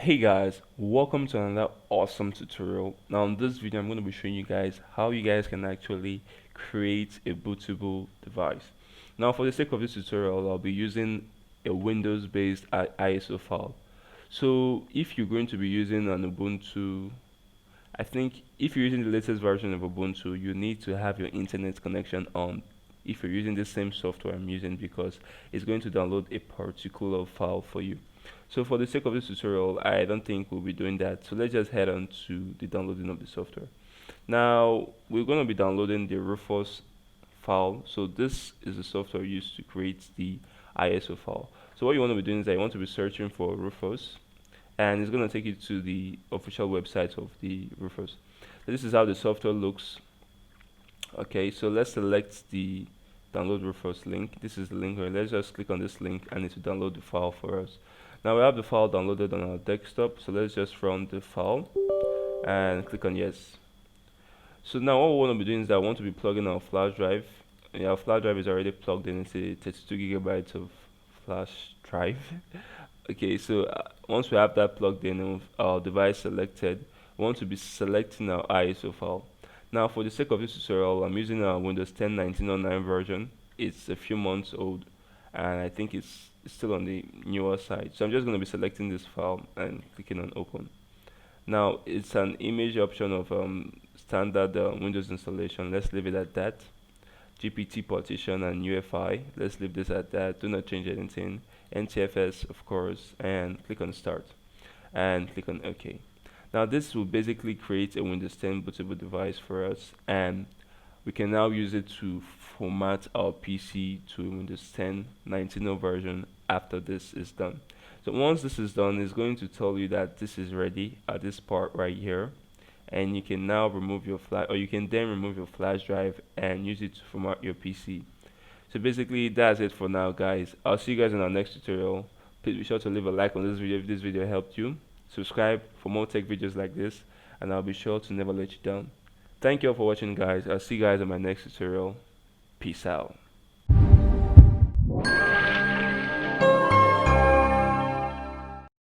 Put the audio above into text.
Hey guys, welcome to another awesome tutorial. Now in this video I'm going to be showing you guys how you guys can actually create a bootable device. Now for the sake of this tutorial I'll be using a Windows based ISO file. So if you're going to be using an Ubuntu, I think if you're using the latest version of Ubuntu you need to have your internet connection on if you're using the same software I'm using, because it's going to download a particular file for you. So for the sake of this tutorial, I don't think we'll be doing that. So let's just head on to the downloading of the software. Now we're going to be downloading the rufus file. So this is the software used to create the ISO file. So what you want to be doing is that you want to be searching for rufus, and it's going to take you to the official website of the rufus. So this is how the software looks. Okay, so let's select the download rufus link. This is the link here. Let's just click on this link and it will download the file for us. Now we have the file downloaded on our desktop, so let's just run the file and click on yes. So now what we want to be doing is that I want to be plugging our flash drive. Yeah, our flash drive is already plugged in. It's a 32 gigabytes of flash drive. Okay, so once we have that plugged in and our device selected, we want to be selecting our ISO file. Now for the sake of this tutorial, I'm using a Windows 10 1909 version. It's a few months old and I think it's still on the newer side. So I'm just going to be selecting this file and clicking on open. Now it's an image option of standard Windows installation. Let's leave it at that. GPT partition and UFI. Let's leave this at that. Do not change anything. NTFS of course, and click on start and click on OK. Now this will basically create a Windows 10 bootable device for us, and we can now use it to format our PC to a Windows 10 19.0 version after this is done. So once this is done, it's going to tell you that this is ready at this part right here, and you can now remove your flash, or you can then remove your flash drive and use it to format your PC. So basically that's it for now guys. I'll see you guys in our next tutorial. Please be sure to leave a like on this video if this video helped you. Subscribe for more tech videos like this, and I'll be sure to never let you down. Thank you all for watching guys. I'll see you guys in my next tutorial. Peace out.